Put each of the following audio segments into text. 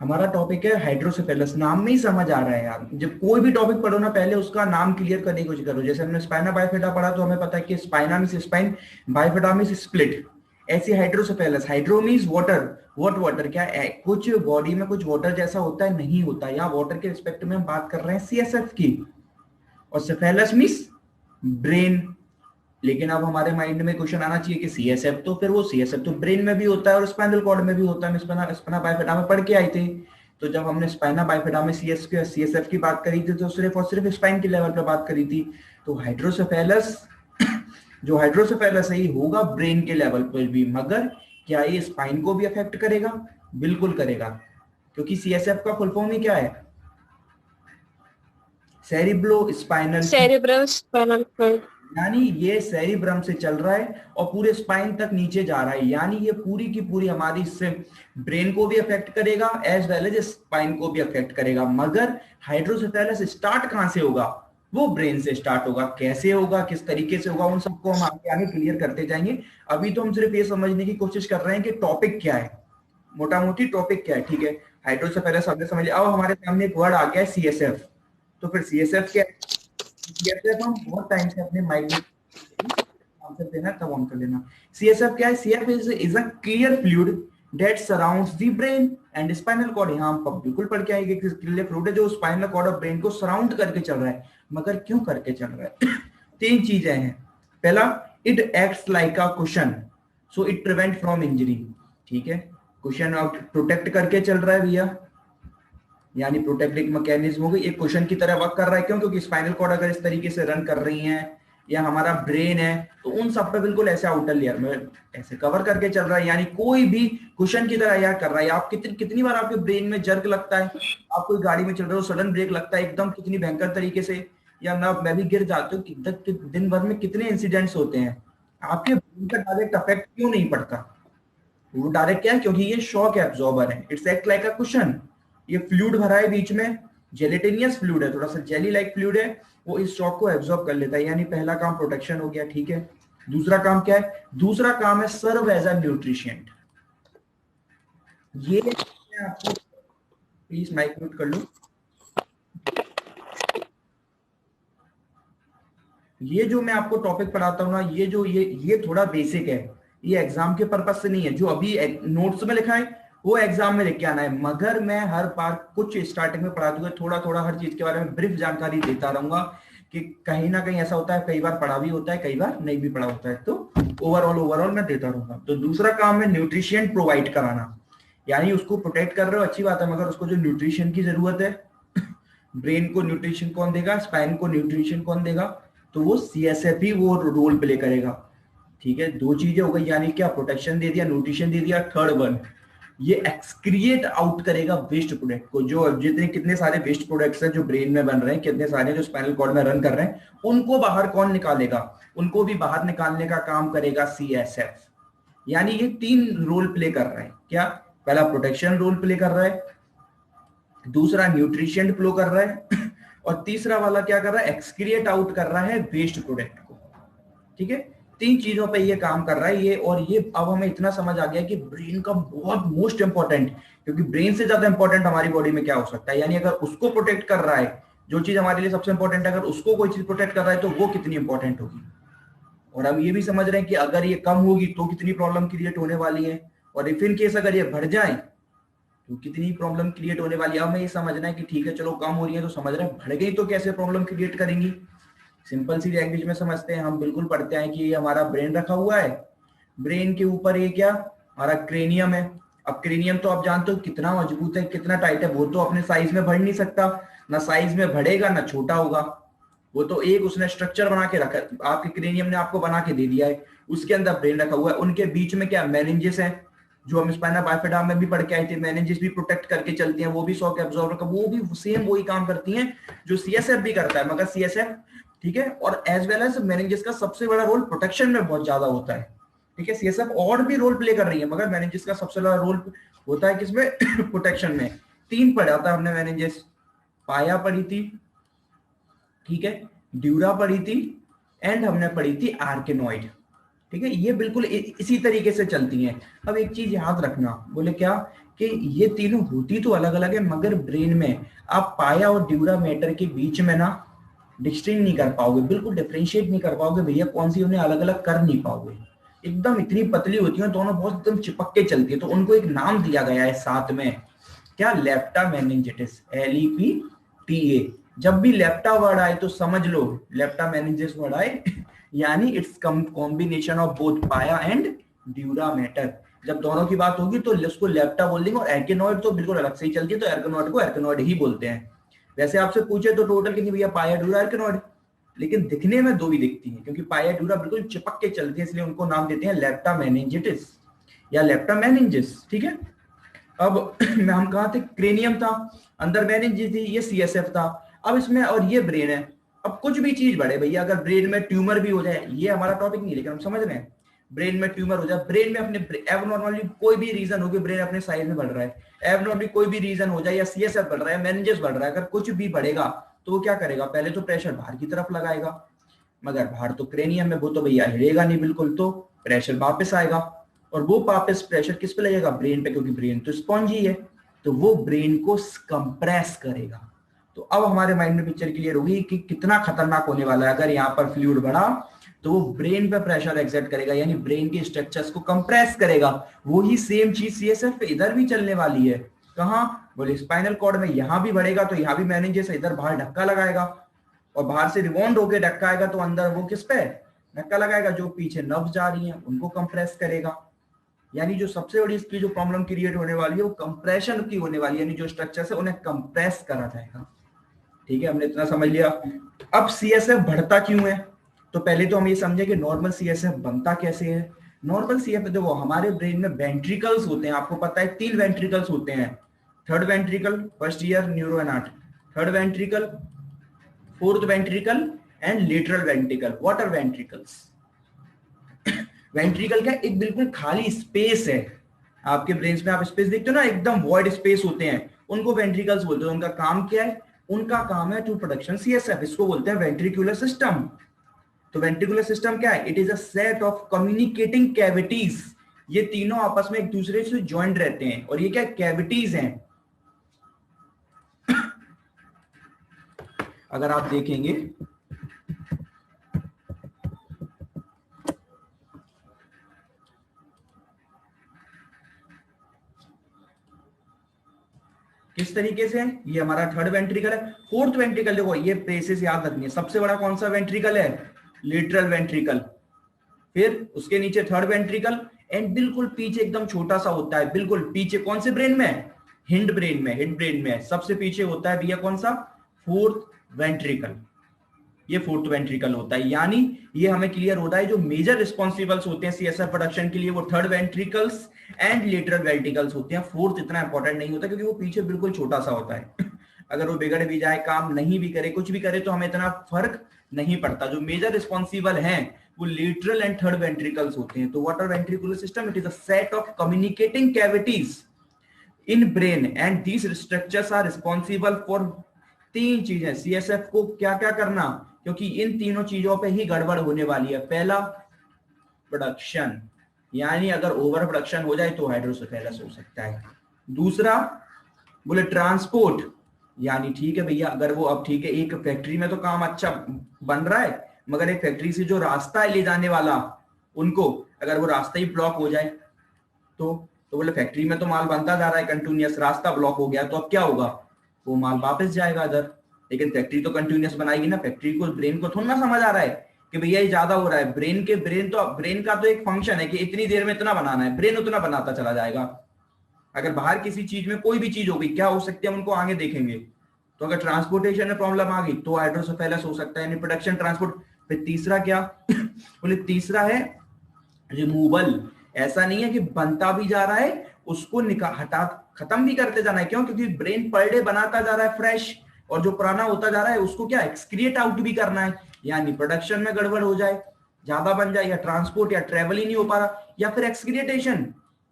हमारा टॉपिक है हाइड्रोसेफेलस। नाम में ही समझ आ रहा है यार, जब कोई भी टॉपिक पढ़ो ना पहले उसका नाम क्लियर करने की कोशिश करो। जैसे हमने स्पाइना बाइफेटा पढ़ा तो हमें पता है कि spina means spine, bifida means split. ऐसी hydrocephalus, hydro means water. What water, क्या है? कुछ बॉडी में कुछ वाटर जैसा होता है, नहीं होता। यहाँ वाटर के रिस्पेक्ट में हम बात कर रहे हैं सीएसएफ की। और सेफेलस मींस ब्रेन। लेकिन अब हमारे माइंड में क्वेश्चन आना चाहिए कि सीएसएफ, तो फिर वो सीएसएफ तो ब्रेन में भी होता है और स्पाइनल कॉर्ड में भी होता है। स्पाइना स्पाइना बाइफेटा में पढ़ के आए थे। तो जब हमने स्पाइना बाइफेटा में सीएसएफ की बात करी थी तो सिर्फ और सिर्फ स्पाइन के लेवल पे बात करी थी। तो हाइड्रोसेफेलस जो हाइड्रोसेफेलस है ये होगा ब्रेन के लेवल पर भी, मगर क्या ये स्पाइन को भी अफेक्ट करेगा? बिल्कुल करेगा, क्योंकि सीएसएफ का फुल फॉर्म ही क्या है? सेरिब्लो स्पाइनल। Cerebrum spinal fluid. यानी ये सेरिब्रम से चल रहा है और पूरे स्पाइन तक नीचे जा रहा है। यानी ये पूरी की पूरी हमारी इससे ब्रेन को भी अफेक्ट करेगा एज वेल एज स्पाइन को भी अफेक्ट करेगा। मगर हाइड्रोसेफेलस स्टार्ट कहां से होगा? वो ब्रेन से स्टार्ट होगा। कैसे होगा, किस तरीके से होगा, उन सबको हम आगे आगे क्लियर करते जाएंगे। अभी तो हम सिर्फ ये समझने की कोशिश कर रहे हैं कि टॉपिक क्या है, मोटा मोटी टॉपिक क्या है। ठीक है, हाइड्रोसेफेलस हमने समझ लिया। अब हमारे सामने एक वर्ड आ गया है सीएसएफ। तो फिर सीएसएफ क्या है? सीएसएफ हम बहुत टाइम से अपने माइंड में आंसर देना तब ऑन कर लेना। सीएसएफ क्या है? CF is a clear fluid that surrounds the brain and spinal cord. यहाँ हम बिल्कुल पढ़ के आएंगे कि क्लियर फ्लूइड है जो स्पाइनल कॉर्ड और ब्रेन को सराउंड करके चल रहा है। मगर क्यों करके चल रहा है? तीन चीजें हैं। पहला, it acts like a cushion, so it prevent from injury. ठीक है, कुशन प्रोटेक्ट करके चल रहा है भैया, यानी प्रोटेक्टिव मैकेनिज्म हो गई, एक क्वेश्चन की तरह वर्क कर रहा है। क्यों? क्योंकि स्पाइनल कॉर्ड अगर इस तरीके से रन कर रही है या हमारा ब्रेन है तो उन सब पे बिल्कुल ऐसे आउटर लेयर में ऐसे कवर करके चल रहा है। यानी कोई भी क्वेश्चन की तरह यार कर रहा है। आप कितनी बार आपके ब्रेन में जर्क लगता है? आप कोई गाड़ी में चल रहे हो, सडन ब्रेक लगता है एकदम, कितनी भयंकर तरीके से, या मैं भी गिर जाते हूँ। दिन भर में कितने इंसिडेंट्स होते हैं? आपके ब्रेन का डायरेक्ट अफेक्ट क्यों नहीं पड़ता? वो डायरेक्ट क्या है? क्योंकि ये शॉक एब्जॉर्बर है। It's act like a cushion. ये फ्लूइड भरा है बीच में, जेलेटिनियस फ्लूइड है, थोड़ा सा जेली लाइक फ्लूइड है, वो इस शॉक को एब्जॉर्ब कर लेता है। यानी पहला काम प्रोटेक्शन हो गया। ठीक है, दूसरा काम क्या है? दूसरा काम है सर्व एज अ न्यूट्रिशेंट। ये मैं आपको, प्लीज माइक म्यूट कर लो। ये जो मैं आपको टॉपिक पढ़ाता हूँ ना, ये थोड़ा बेसिक है। ये एग्जाम के पर्पज से नहीं है। जो अभी नोट्स में लिखा है वो एग्जाम में लिख के आना है। मगर मैं हर बार कुछ स्टार्टिंग में पढ़ाते हुए थोड़ा थोड़ा हर चीज के बारे में ब्रीफ जानकारी देता रहूंगा कि कहीं ना कहीं ऐसा होता है, कई बार पढ़ा भी होता है, कई बार नहीं भी पढ़ा होता है, तो ओवरऑल मैं देता रहूंगा। तो दूसरा काम है न्यूट्रिशन प्रोवाइड कराना। यानी उसको प्रोटेक्ट कर रहे हो, अच्छी बात है, मगर उसको जो न्यूट्रिशन की जरूरत है, ब्रेन को न्यूट्रिशन कौन देगा, स्पाइन को न्यूट्रिशन कौन देगा? तो वो सीएसएफ ही वो रोल प्ले करेगा। ठीक है, दो चीजें हो गई। यानी क्या? प्रोटेक्शन दे दिया, न्यूट्रिशन दे दिया। थर्ड वन, ये एक्सक्रिएट आउट करेगा वेस्ट प्रोडक्ट को। जो जितने कितने सारे वेस्ट प्रोडक्ट्स हैं जो ब्रेन में बन रहे हैं, कितने सारे जो स्पाइनल कॉर्ड में रन कर रहे हैं, उनको बाहर कौन निकालेगा? उनको भी बाहर निकालने का काम करेगा सीएसएफ। यानी ये तीन रोल प्ले कर रहा है। क्या? पहला प्रोटेक्शन रोल प्ले कर रहा है, दूसरा न्यूट्रिशन फ्लो कर रहा है और तीसरा वाला क्या कर रहा है? एक्सक्रिएट आउट कर रहा है वेस्ट प्रोडक्ट को। ठीक है, तीन चीजों पे ये काम कर रहा है ये। और ये अब हमें इतना समझ आ गया कि ब्रेन का बहुत मोस्ट इंपॉर्टेंट, क्योंकि ब्रेन से ज्यादा इंपॉर्टेंट हमारी बॉडी में क्या हो सकता है? यानी अगर उसको प्रोटेक्ट कर रहा है, जो चीज हमारे लिए सबसे इंपॉर्टेंट है, अगर उसको कोई चीज प्रोटेक्ट कर रहा है तो वो कितनी इंपॉर्टेंट होगी। और हम ये भी समझ रहे हैं कि अगर ये कम होगी तो कितनी प्रॉब्लम क्रिएट होने वाली है, और इफ इन केस अगर ये बढ़ जाए तो कितनी प्रॉब्लम क्रिएट होने वाली है। हमें ये समझना है कि ठीक है चलो कम हो रही है तो समझ रहे हैं, बढ़ गई तो कैसे प्रॉब्लम क्रिएट करेंगी। सिंपल सी लैंग्वेज में समझते हैं हम, बिल्कुल पढ़ते हैं कि ये हमारा ब्रेन रखा हुआ है। ब्रेन के ऊपर ये क्या? हमारा क्रेनियम है। अब क्रेनियम तो आप जानते हो कितना मजबूत है, कितना टाइट है। वो तो अपने साइज में बढ़ नहीं सकता, ना साइज में बढ़ेगा ना छोटा होगा। वो तो एक उसने स्ट्रक्चर बना के रखा है, आपके क्रेनियम ने आपको बना के दे दिया है, उसके अंदर ब्रेन रखा हुआ है। उनके बीच में क्या? मेनिंजेस है, जो हम स्पाइना बाइफेडा में भी पढ़ के आए थे। मेनिंजेस भी प्रोटेक्ट करके चलती हैं, वो भी शॉक एब्जॉर्बर का वो भी सेम वही काम करती हैं जो सीएसएफ भी करता है। मगर सीएसएफ, ठीक है, और एज वेल एज मेनिंजेस का सबसे बड़ा रोल प्रोटेक्शन में बहुत ज्यादा होता है। ठीक है, सीएसएफ और भी रोल प्ले कर रही है, मगर मेनिंजेस का सबसे बड़ा रोल होता है किसमें? प्रोटेक्शन में। तीन पढ़ा था हमने मेनिंजेस, पाया पढ़ी थी, ठीक है, ड्यूरा पढ़ी थी, एंड हमने पढ़ी थी आर्केनोइड। ठीक है, ये बिल्कुल इसी तरीके से चलती हैं। अब एक चीज याद रखना, बोले क्या कि ये तीनों होती तो अलग अलग है, मगर ब्रेन में आप पाया और ड्यूरा मैटर के बीच में ना डिस्टिंग नहीं कर पाओगे, बिल्कुल डिफरेंशिएट नहीं कर पाओगे भैया, कौन सी उन्हें अलग अलग कर नहीं पाओगे। एकदम इतनी पतली होती है दोनों, बहुत एकदम चिपक के चलती है, तो उनको एक नाम दिया गया है साथ में, क्या, लेप्टा मेनिंजिटिस, LEPTA। जब भी लेप्टा वर्ड आए तो समझ लो लेप्टा मेनिंजिस वर्ड आए यानी इट्स कॉम्बिनेशन ऑफ बोथ पाया एंड ड्यूरा मैटर। जब दोनों की बात होगी तो उसको लेप्टा बोल देंगे, और एर्केनॉइड तो बिल्कुल अलग से ही चलती है, तो एर्केनॉइड को एर्केनॉइड ही बोलते हैं। वैसे आपसे पूछे तो टोटल कितनी भैया, पाया, ड्यूरा, एर्केनॉइड, लेकिन दिखने में दो ही दिखती है, क्योंकि पाया ड्यूरा बिल्कुल चिपक के चलती है, इसलिए उनको नाम देते हैं लेप्टा मेनिंजिटिस या लेप्टा मेनिंजिस। ठीक है, अब मैं हम कहा थे, क्रेनियम था, अंदर मेनिंजिस थी, ये CSF था। अब इसमें, और ये ब्रेन है। अब कुछ भी चीज बढ़े भैया, अगर ब्रेन में ट्यूमर भी हो जाए, ये हमारा टॉपिक नहीं, लेकिन हम समझ रहे हैं, ब्रेन में ट्यूमर हो जाए, ब्रेन में अपने एबनॉर्मली कोई भी रीजन हो कि ब्रेन अपने साइज में बढ़ रहा है, एबनॉर्मली कोई भी रीजन हो जाए, या CSF बढ़ रहा है, मेनिंजेस बढ़ रहा है, अगर कुछ भी बढ़ेगा तो वो क्या करेगा, पहले तो प्रेशर बाहर की तरफ लगाएगा, मगर बाहर तो क्रेनियम में, वो तो भैया हिलेगा नहीं बिल्कुल, तो प्रेशर वापस आएगा, और वो वापस प्रेशर किस पे लगेगा, ब्रेन पे, क्योंकि ब्रेन तो स्पॉन्जी है, तो वो ब्रेन को कंप्रेस करेगा। तो अब हमारे माइंड में पिक्चर क्लियर होगी कि कितना खतरनाक होने वाला है। अगर यहाँ पर फ्लूइड बढ़ा तो वो ब्रेन पे प्रेशर एक्सर्ट करेगा, यानी ब्रेन के स्ट्रक्चर्स को कंप्रेस करेगा। वो ही सेम चीज CSF पे इधर भी चलने वाली है। कहाँ, बोले स्पाइनल कॉर्ड में, यहाँ भी बढ़ेगा तो यहाँ भी मेनिंजेस इधर बाहर धक्का लगाएगा, और बाहर से रिवाउंड होकर धक्का आएगा तो अंदर वो किस पे धक्का लगाएगा, जो पीछे नर्व्स जा रही हैं उनको कंप्रेस करेगा। यानी जो सबसे बड़ी इसकी जो प्रॉब्लम क्रिएट होने वाली है वो कंप्रेशन की होने वाली है, यानी जो स्ट्रक्चर है उन्हें कंप्रेस करा जाएगा। ठीक है, हमने इतना समझ लिया। अब CSF बढ़ता क्यों है, तो पहले तो हम ये समझे कि नॉर्मल CSF बनता कैसे है। नॉर्मल CSF देखो, हमारे ब्रेन में वेंट्रिकल्स होते हैं, आपको पता है 3 वेंट्रिकल्स होते हैं, third ventricle, first year neuro and art, third ventricle, fourth ventricle and lateral ventricle. What are ventricles? Ventricle का एक बिल्कुल खाली स्पेस है, आपके ब्रेन में आप स्पेस देखते हो ना, एकदम वॉइड स्पेस होते हैं, उनको वेंट्रिकल्स बोलते हैं। उनका काम क्या है? उनका काम है टू प्रोडक्शन CSF, इसको बोलते हैं वेंट्रिकुलर सिस्टम। तो वेंट्रिकुलर सिस्टम क्या है? It is a set of communicating cavities. ये तीनों आपस में एक दूसरे से ज्वाइंट रहते हैं, और ये क्या कैविटीज हैं। अगर आप देखेंगे किस तरीके से, ये हमारा थर्ड वेंट्रिकल है। फोर्थ वेंट्रिकल देखो, ये प्लेसेस याद रखनी है। सबसे बड़ा कौन सा वेंट्रिकल है? Lateral ventricle. फिर उसके नीचे थर्ड वेंट्रिकल, एंड बिल्कुल पीछे एकदम छोटा सा होता है, बिल्कुल पीछे। कौन से ब्रेन में? हिंड ब्रेन में। हिंड ब्रेन में सबसे पीछे होता है भैया कौन सा? Fourth ventricle. ये फोर्थ वेंट्रिकल होता है। यानी ये हमें क्लियर होता है, जो मेजर रिस्पॉन्सिबल्स होते हैं CSF प्रोडक्शन के लिए, वो third ventricles and lateral ventricles होते हैं। फोर्थ इतना इंपॉर्टेंट नहीं होता, क्योंकि वो पीछे बिल्कुल छोटा सा होता है अगर वो बिगड़ भी जाए, काम नहीं भी करे, कुछ भी करे, तो हमें इतना फर्क नहीं पड़ता। जो मेजर रिस्पॉन्सिबल हैं वो लेटरल एंड थर्ड वेंट्रिकल्स होते हैं। तो what are ventricular system? It is a set of communicating cavities in brain, and these structures are responsible for 3 चीजें। CSF को क्या क्या करना, क्योंकि इन तीनों चीजों पे ही गड़बड़ होने वाली है। पहला, प्रोडक्शन, यानी अगर ओवर प्रोडक्शन हो जाए तो हाइड्रोसेफेलस हो सकता है। दूसरा, बोले ट्रांसपोर्ट, यानी ठीक है भैया, अगर वो, अब ठीक है, एक फैक्ट्री में तो काम अच्छा बन रहा है, मगर एक फैक्ट्री से जो रास्ता है ले जाने वाला उनको, अगर वो रास्ता ही ब्लॉक हो जाए तो बोले फैक्ट्री में तो माल बनता जा रहा है कंटिन्यूअस, रास्ता ब्लॉक हो गया तो अब क्या होगा? वो माल वापस जाएगा इधर। लेकिन फैक्ट्री तो कंटिन्यूअस बनाएगी ना, फैक्ट्री को, ब्रेन को थोड़ा ना समझ आ रहा है कि भैया ये ज्यादा हो रहा है। ब्रेन का तो एक फंक्शन है कि इतनी देर में इतना बनाना है, ब्रेन उतना बनाता चला जाएगा। अगर बाहर किसी चीज में कोई भी चीज होगी, क्या हो सकती है हम उनको आगे देखेंगे। तो अगर ट्रांसपोर्टेशन में प्रॉब्लम आ गई तो हाइड्रोसेफेलस हो सकता है, यानी प्रोडक्शन, ट्रांसपोर्ट। फिर तीसरा क्या? बोले तीसरा है रिमूवल। ऐसा नहीं है कि बनता भी जा रहा है, उसको हटा खत्म भी करते जाना है। क्यों? क्योंकि ब्रेन पर डे बनाता जा रहा है फ्रेश, और जो पुराना होता जा रहा है उसको क्या, एक्सक्रिएट आउट भी करना है। यानी प्रोडक्शन में गड़बड़ हो जाए, ज्यादा बन जाए, या ट्रांसपोर्ट या ट्रेवल ही नहीं हो पा रहा, या फिर एक्सक्रिएटेशन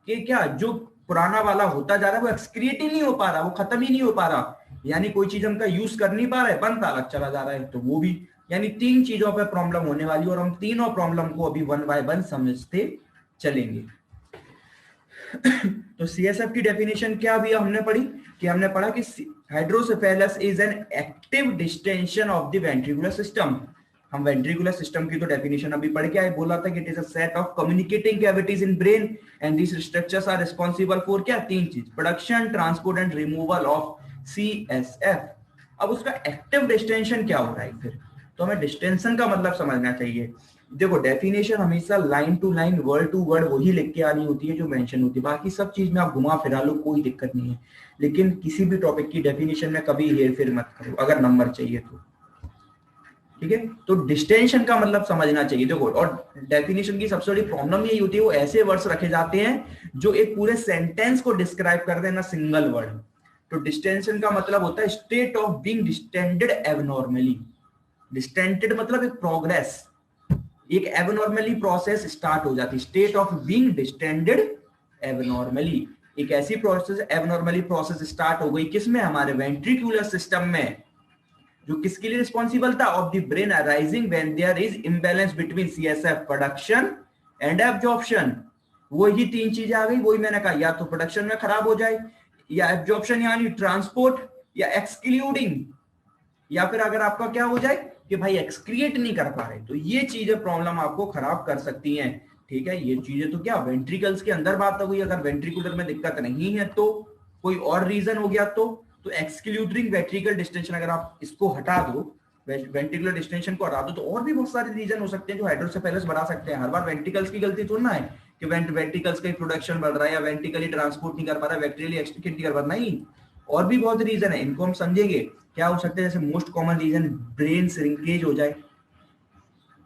के क्या, जो पुराना वाला होता जा रहा है वो एक्सक्रिएट ही नहीं हो पा रहा, वो खत्म ही नहीं हो पा रहा, यानी कोई चीज हमका यूज कर नहीं पा रहा है, बनता अलग चला जा रहा है, तो वो भी, यानी 3 चीजों पर प्रॉब्लम होने वाली है और हम तीनों प्रॉब्लम को अभी वन बाय वन समझते चलेंगे। तो सीएसएफ की डेफिनेशन क्या अभी हमने पढ़ी कि हमने पढ़ा कि hydrocephalus is an active distension of the ventricular system. हम वेंट्रिकुलर सिस्टम की तो डेफिनेशन अभी पढ़ के आए, बोला था कि it is a set of communicating cavities in brain and these structures are responsible for क्या, 3 चीज, production, transport and removal of CSF. अब उसका एक्टिव डिस्टेंशन क्या हो रहा है फिर, तो हमें डिस्टेंशन का मतलब समझना चाहिए। देखो डेफिनेशन हमेशा line to line word to word वही लिख के आनी होती है जो मेंशन होती है, बाकी सब चीज में आप घुमा फिरा लो कोई दिक्कत नहीं है, लेकिन किसी भी टॉपिक की डेफिनेशन में कभी हेर फेर मत करो अगर नंबर चाहिए तो, ठीक है। तो डिस्टेंशन का मतलब समझना चाहिए। देखो, और डेफिनेशन की सबसे बड़ी प्रॉब्लम यही होती है, वो ऐसे वर्ड्स रखे जाते हैं जो एक पूरे सेंटेंस को डिस्क्राइब कर देना सिंगल वर्ड। तो डिस्टेंशन का मतलब होता है state of being distended abnormally. Distended मतलब एक प्रोग्रेस, एक एबनॉर्मली प्रोसेस स्टार्ट हो जाती है, state of being distended abnormally. एक ऐसी प्रोसेस, एबनॉर्मली प्रोसेस स्टार्ट हो गई किसमें, हमारे वेंट्रिकुलर सिस्टम में, जो किसके लिए रिस्पॉन्सिबल था, of the brain arising when there is imbalance between CSF production and absorption. वही 3 चीजें आ गई, वही मैंने कहा, या तो प्रोडक्शन में खराब हो जाए, या एब्जॉर्प्शन यानी ट्रांसपोर्ट, या एक्सक्लूडिंग, या फिर अगर आपका क्या हो जाए कि भाई एक्सक्रिएट नहीं कर पा रहे, तो ये चीजें प्रॉब्लम आपको खराब कर सकती हैं, ठीक है। ये चीजें तो क्या वेंट्रिकल्स के अंदर बात हो गई, अगर वेंट्रिकुलर में दिक्कत नहीं है तो कोई और रीजन हो गया तो एक्सक्लूडिंग वेंट्रिकल डिस्टेंशन, अगर आप इसको हटा दो, वेंट्रिकुलर डिस्टेंशन को हटा दो, तो और भी बहुत सारे रीजन हो सकते हैं जो हाइड्रोसेफेलस बढ़ा सकते हैं। हर बार वेंट्रिकल्स की गलती थोड़ी ना है कि वेंट्रिकल्स का प्रोडक्शन बढ़ रहा है या वेंट्रिकली ट्रांसपोर्ट नहीं कर पा रहा है, वेंट्रिकली एक्सट्रिकेट नहीं कर पा रहा, नहीं, और भी बहुत रीजन है, इनको हम समझेंगे। क्या हो सकते हैं, जैसे most common reason brain shrinkage हो जाए,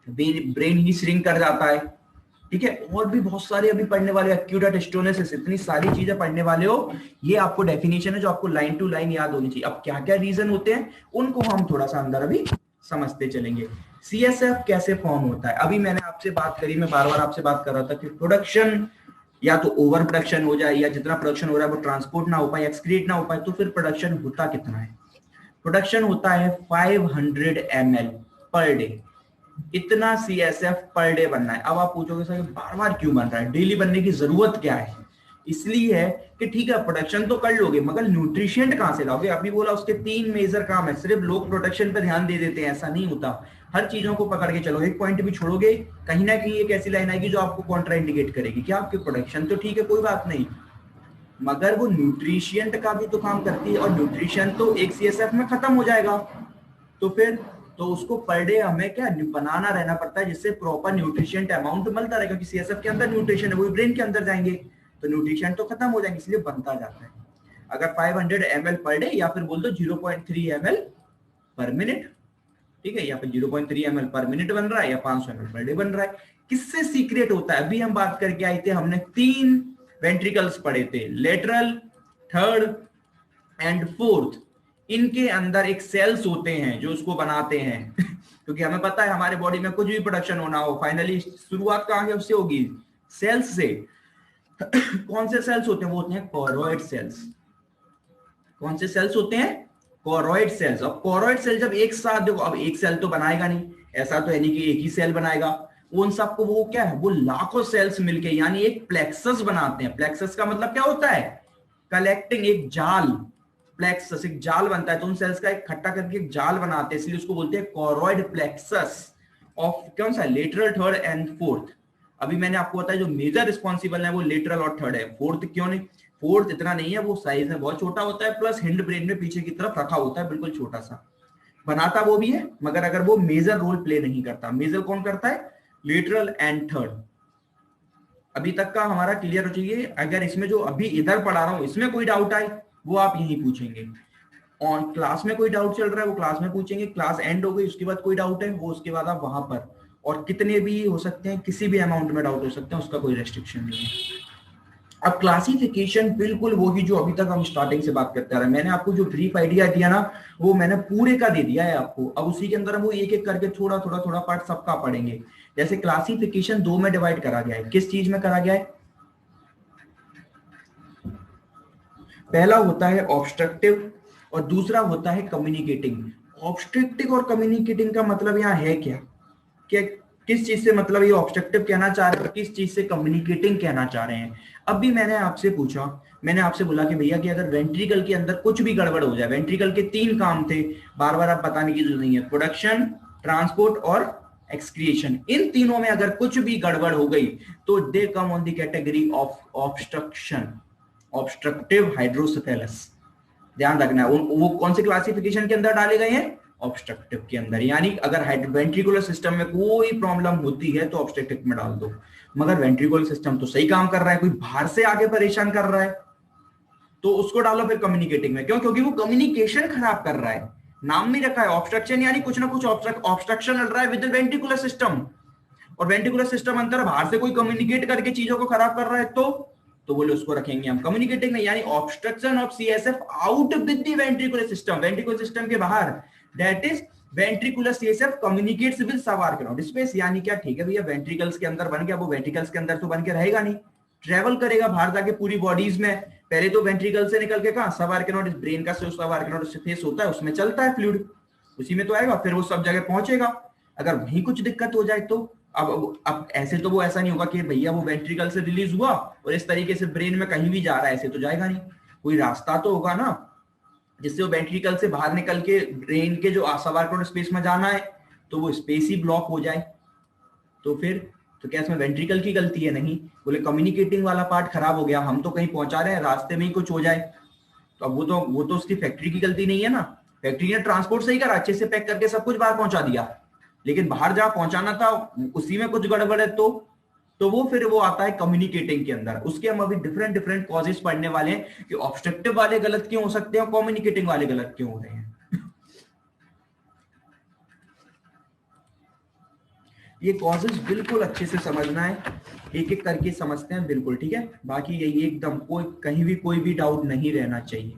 ब्रेन ही श्रिंक कर जाता है, ठीक है। और भी बहुत सारे अभी पढ़ने वाले, एक्यूट स्टोनेसिस, इतनी सारी चीजें पढ़ने वाले हो, ये आपको डेफिनेशन है जो आपको लाइन टू लाइन याद होनी चाहिए। अब क्या क्या रीजन होते हैं उनको हम थोड़ा सा अंदर अभी समझते चलेंगे। सीएसएफ कैसे फॉर्म होता है, अभी मैंने आपसे बात करी, मैं बार बार आपसे बात कर रहा था कि प्रोडक्शन या तो ओवर प्रोडक्शन हो जाए, या जितना प्रोडक्शन हो रहा है वो ट्रांसपोर्ट ना हो पाए, एक्सक्रीट ना हो पाए, तो फिर प्रोडक्शन होता कितना है, प्रोडक्शन होता है 500 ml पर डे। इतना सीएसएफ पर डे बनना है। अब आप पूछोगे सर बार बार क्यों बन रहा है, डेली बनने की जरूरत क्या है, इसलिए है कि ठीक है प्रोडक्शन तो कर लोगे मगर न्यूट्रिशेंट कहां से लाओगे। अभी बोला उसके 3 मेजर काम है, सिर्फ लोग प्रोडक्शन पे ध्यान दे देते हैं, ऐसा नहीं होता, हर चीजों को पकड़ के चलो, एक पॉइंट भी छोड़ोगे कहीं ना कहीं एक ऐसी लाइन आएगी जो आपको कॉन्ट्राइंडिकेट करेगी कि आपकी प्रोडक्शन तो ठीक है कोई बात नहीं, मगर वो न्यूट्रिशियंट का भी तो काम करती है, और न्यूट्रिशन तो एक सीएसएफ में खत्म हो जाएगा, तो फिर तो उसको पर डे हमें क्या बनाना रहना पड़ता है जिससे प्रॉपर न्यूट्रिशियंट अमाउंट मिलता रहेगा, क्योंकि सीएसएफ के अंदर न्यूट्रिशन है, वो ब्रेन के अंदर जाएंगे तो न्यूट्रिशन तो खत्म हो जाएंगे, इसलिए बनता जाता है। अगर 500 ml पर डे, या फिर बोल दो 0.3 ml पर मिनट, ठीक है, या फिर 0.3 ml पर मिनट बन रहा है, या 500 ml पर डे बन रहा है। किससे सीक्रेट होता है, अभी हम बात करके आए थे, हमने 3 वेंट्रिकल्स पढ़े थे, लेटरल, थर्ड एंड फोर्थ। इनके अंदर एक सेल्स होते हैं जो उसको बनाते हैं क्योंकि हमें पता है हमारे बॉडी में कुछ भी प्रोडक्शन होना हो, फाइनली शुरुआत कहां से उससे होगी, सेल्स से। कौन से सेल्स होते हैं, वो होते हैं कोरोइड सेल्स। कौन से सेल्स होते हैं, कोरोइड सेल्स। अब कोरोइड सेल जब एक साथ, देखो अब एक सेल तो बनाएगा नहीं, ऐसा तो है नहीं कि एक ही सेल बनाएगा, उन सबको वो क्या है, वो लाखों सेल्स मिलके यानी एक प्लेक्सस बनाते हैं। प्लेक्सस का मतलब क्या होता है, कलेक्टिंग, एक जाल, प्लेक्सस एक जाल बनता है, तो उन सेल्स का इकट्ठा करके एक जाल बनाते हैं, इसलिए उसको बोलते हैं कोरोइड प्लेक्सस ऑफ कौन सा, लेटरल, थर्ड एंड फोर्थ। अभी मैंने आपको बताया जो मेजर रिस्पॉन्सिबल है वो लेटरल और थर्ड है, फोर्थ क्यों नहीं, फोर्थ इतना नहीं है, वो साइज में बहुत छोटा होता है, प्लस हिंड ब्रेन में पीछे की तरफ रखा होता है, बिल्कुल छोटा सा, बनाता वो भी है मगर अगर वो मेजर रोल प्ले नहीं करता। मेजर कौन करता है, लेटरल एंड थर्ड। अभी तक का हमारा क्लियर हो चाहिए। अगर इसमें जो अभी इधर पढ़ा रहा हूं इसमें कोई डाउट आए वो आप यही पूछेंगे, ऑन क्लास में कोई डाउट चल रहा है वो क्लास में पूछेंगे, क्लास एंड हो गई उसके बाद कोई डाउट है वो उसके बाद आप वहां पर, और कितने भी हो सकते हैं, किसी भी अमाउंट में डाउट हो सकते हैं, उसका कोई रेस्ट्रिक्शन नहीं है। अब क्लासिफिकेशन बिल्कुल वही जो अभी तक हम स्टार्टिंग से बात करते आ रहे हैं, मैंने आपको जो ब्रीफ आइडिया दिया ना वो मैंने पूरे का दे दिया है आपको, अब उसी के अंदर हम वो एक एक करके थोड़ा थोड़ा थोड़ा पार्ट सबका पढ़ेंगे। जैसे क्लासिफिकेशन 2 में डिवाइड करा गया है, किस चीज में करा गया है, पहला होता है ऑब्स्ट्रक्टिव और दूसरा होता है कम्युनिकेटिंग। ऑब्स्ट्रक्टिव और कम्युनिकेटिंग का मतलब यहाँ है क्या, कि किस चीज से मतलब ये ऑब्स्ट्रक्टिव कहना चाह रहे हैं, किस चीज से कम्युनिकेटिंग कहना चाह रहे हैं। अब भी मैंने आपसे पूछा, मैंने आपसे बोला कि भैया कि अगर वेंट्रिकल के अंदर कुछ भी गड़बड़ हो जाए, वेंट्रिकल के 3 काम थे, बार बार आप बताने की जरूरत नहीं है, प्रोडक्शन, ट्रांसपोर्ट और एक्सक्रिएशन, इन तीनों में अगर कुछ भी गड़बड़ हो गई तो they come on the category of obstruction, obstructive hydrocephalus. ध्यान रखना है वो कौन से क्लासिफिकेशन के अंदर डाले गए हैं, ऑब्स्ट्रक्टिव के अंदर। यानी अगर वेंट्रिकुलर सिस्टम में कोई प्रॉब्लम होती है तो ऑब्स्ट्रक्टिव में डाल दो, मगर वेंट्रिकुलर सिस्टम तो सही काम कर रहा है, कोई बाहर से आगे परेशान कर रहा है तो उसको डालो फिर कम्युनिकेटिंग में। क्यों? क्योंकि वो कम्युनिकेशन खराब कर रहा है। नाम में रखा है ऑब्स्ट्रक्शन, यानी कुछ ना कुछ ऑब्स्ट्रक्शन लड़ रहा है विद वेंट्रिकुलर सिस्टम, और वेंट्रिकुलर सिस्टम अंदर बाहर से कोई कम्युनिकेट करके चीजों को खराब कर रहा है तो बोले उसको रखेंगे हम कम्युनिकेटिंग में, यानी obstruction of CSF out with the ventricular system, ventricular system के बाहर, that is ventricular CSF communicates with subarachnoid space. यानी क्या, ठीक है भैया वेंट्रिकल्स के अंदर बन गया, वो वेंट्रिकल्स के अंदर तो बन के रहेगा नहीं, ट्रेवल करेगा बाहर जाके पूरी बॉडीज में, पहले तो वेंट्रिकल से निकल के कहां, सबार्किनोड, ब्रेन का सबार्किनोड फेस होता है उसमें चलता है फ्लूइड, उसी में तो आएगा, फिर वो सब जगह पहुंचेगा। अगर वहीं कुछ दिक्कत हो जाए तो अब ऐसे तो वो ऐसा नहीं होगा कि भैया वो वेंट्रिकल से रिलीज हुआ और इस तरीके से ब्रेन में कहीं भी जा रहा है, ऐसे तो जाएगा नहीं, कोई रास्ता तो होगा ना जिससे वो वेंट्रिकल से बाहर निकल के ब्रेन के जो सबार्किनोड स्पेस में जाना है तो वो स्पेस ही ब्लॉक हो जाए। तो फिर तो क्या इसमें वेंट्रिकल की गलती है? नहीं। बोले कम्युनिकेटिंग वाला पार्ट खराब हो गया, हम तो कहीं पहुंचा रहे हैं, रास्ते में ही कुछ हो जाए तो अब वो तो उसकी फैक्ट्री की गलती नहीं है ना, फैक्ट्री ने ट्रांसपोर्ट सही करा, अच्छे से पैक करके सब कुछ बाहर पहुंचा दिया, लेकिन बाहर जहां पहुंचाना था उसी में कुछ गड़बड़ है तो वो फिर वो आता है कम्युनिकेटिंग के अंदर। उसके हम अभी डिफरेंट डिफरेंट कॉजेस पढ़ने वाले हैं कि ऑब्स्ट्रक्टिव वाले गलत क्यों हो सकते हैं और कम्युनिकेटिंग वाले गलत क्यों हो रहे हैं। ये कॉजेस बिल्कुल अच्छे से समझना है, एक एक करके समझते हैं बिल्कुल, ठीक है। बाकी यही एकदम कहीं भी कोई भी डाउट नहीं रहना चाहिए।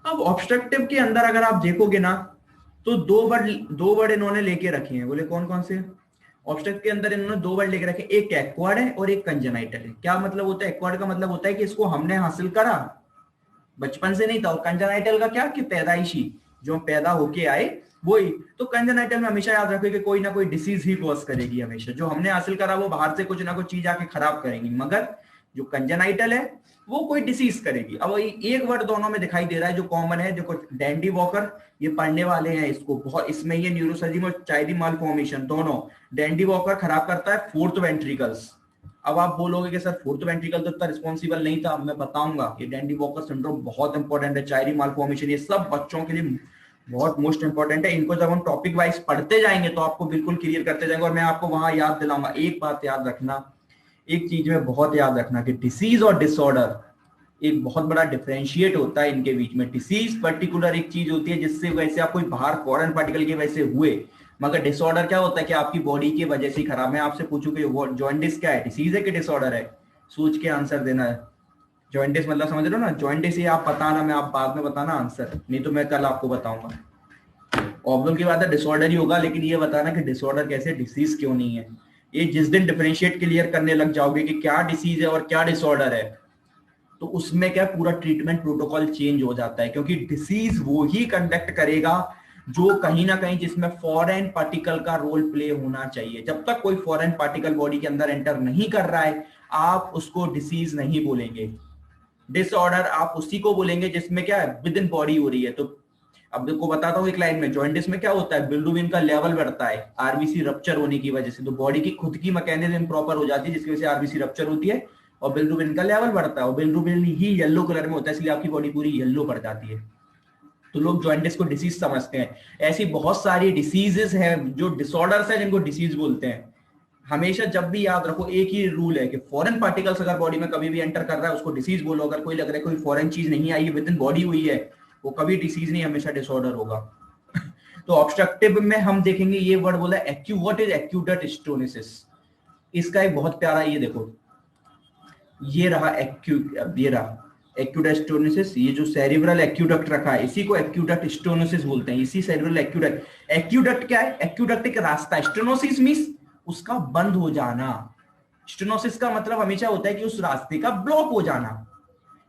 अब ऑब्स्ट्रक्टिव के अंदर अगर आप देखोगे ना तो दो वर्ड इन्होंने लेके रखे हैं। बोले कौन कौन से? ऑब्स्ट्रक्टिव के अंदर इन्होंने 2 वर्ड लेके रखे, एक एक्वायर्ड है और एक कंजेनाइटल है। क्या मतलब होता है? एक्वायर्ड का मतलब होता है कि इसको हमने हासिल करा, बचपन से नहीं था, और कंजेनाइटल का क्या, कि पैदाइशी, जो पैदा होके आए वही। तो कंजेनाइटल में हमेशा याद रखो कि कोई ना कोई डिसीज ही कॉज करेगी हमेशा, जो हमने हासिल करा वो बाहर से कुछ ना कुछ चीज आके खराब करेंगी, मगर जो कंजेनाइटल है वो कोई डिसीज करेगी। अब एक वर्ड दोनों में दिखाई दे रहा है जो कॉमन है, जो डैंडी वॉकर, ये पढ़ने वाले हैं इसको बहुत, इसमें ये न्यूरोसर्जिंग और चाइल्डी मालफॉर्मेशन दोनों, डैंडी वॉकर खराब करता है 4th वेंट्रिकल्स। अब आप बोलोगे कि सर 4th वेंट्रिकल तो इतना रिस्पॉन्सिबल नहीं था, मैं बताऊंगा ये डैंडी वॉकर सिंड्रोम बहुत इंपॉर्टेंट है, चाइल्डी मालफॉर्मेशन, ये सब बच्चों के लिए बहुत मोस्ट इंपॉर्टेंट है। इनको जब हम टॉपिक वाइज पढ़ते जाएंगे तो आपको बिल्कुल क्लियर करते जाएंगे, और मैं आपको वहां याद दिलाऊंगा। एक बात याद रखना, एक चीज में बहुत याद रखना कि डिसीज और डिसऑर्डर एक बहुत बड़ा डिफरेंशिएट होता है इनके बीच में। डिसीज पर्टिकुलर एक चीज होती है जिससे वैसे आप कोई बाहर फॉरेन पार्टिकल की वजह से हुए, मगर डिसऑर्डर क्या होता है कि आपकी बॉडी की वजह से खराब। मैं आपसे पूछूं कि जॉइंटिस क्या है, डिसीज है कि डिसऑर्डर है? सोच के आंसर देना है। जॉइंटिस मतलब समझ रहे हो ना, जॉइंटिस ये आप बताना, मैं आप बाद में बताना आंसर, नहीं तो मैं कल आपको बताऊंगा। प्रॉब्लम की बात है डिसऑर्डर ही होगा, लेकिन ये बताना कि डिसऑर्डर कैसे, डिसीज क्यों नहीं है। ये जिस दिन डिफरेंशिएट क्लियर करने लग जाओगे कि क्या डिसीज है और क्या डिसऑर्डर है, तो उसमें क्या पूरा ट्रीटमेंट प्रोटोकॉल चेंज हो जाता है, क्योंकि डिसीज वो ही कंडक्ट करेगा जो कहीं ना कहीं जिसमें फॉरेन पार्टिकल का रोल प्ले होना चाहिए। जब तक कोई फॉरेन पार्टिकल बॉडी के अंदर एंटर नहीं कर रहा है आप उसको डिसीज नहीं बोलेंगे। डिसऑर्डर आप उसी को बोलेंगे जिसमें क्या है, विद इन बॉडी हो रही है। तो अब देखो बताता हूँ एक लाइन में, जॉइंटिस में क्या होता है, बिल्रुबिन का लेवल बढ़ता है आरबीसी रप्चर होने की वजह से, तो बॉडी की खुद की मैकेनिज्म प्रॉपर हो जाती है जिसकी वजह से आरबीसी रप्चर होती है और बिल्रुबिन का लेवल बढ़ता है, और बिल्रुबिन ही येलो कलर में होता है, इसलिए आपकी बॉडी पूरी येलो पड़ जाती है। तो लोग जॉइंटिस को डिसीज समझते हैं। ऐसी बहुत सारी डिसीजेस हैं जो डिसऑर्डर्स हैं जिनको डिसीज बोलते हैं। हमेशा जब भी याद रखो एक ही रूल है कि फॉरेन पार्टिकल्स अगर बॉडी में कभी भी एंटर कर रहा है उसको डिसीज बोलो। अगर कोई लग रहा है कोई फॉरेन चीज नहीं आई, विद इन बॉडी हुई है, वो कभी डिसीज नहीं, हमेशा डिसऑर्डर होगा। तो ऑब्स्ट्रक्टिव में हम देखेंगे ये वर्ड बोला एक्यू, व्हाट इज एक्यूट स्टोनिसिस। इसका एक बहुत प्यारा, ये देखो ये रहा एक्यूट स्टोनिसिस, ये जो सेरिब्रल एक्यूडक्ट रखा है इसी को एक्यूडक्ट स्टोनोसिस बोलते हैं, इसी सेरिब्रल एक्यूडक्ट। एक्यूडक्ट क्या है? एक्यूडक्ट एक रास्ता, स्टेनोसिस मींस उसका बंद हो जाना। स्टेनोसिस का मतलब हमेशा होता है कि उस रास्ते का ब्लॉक हो जाना।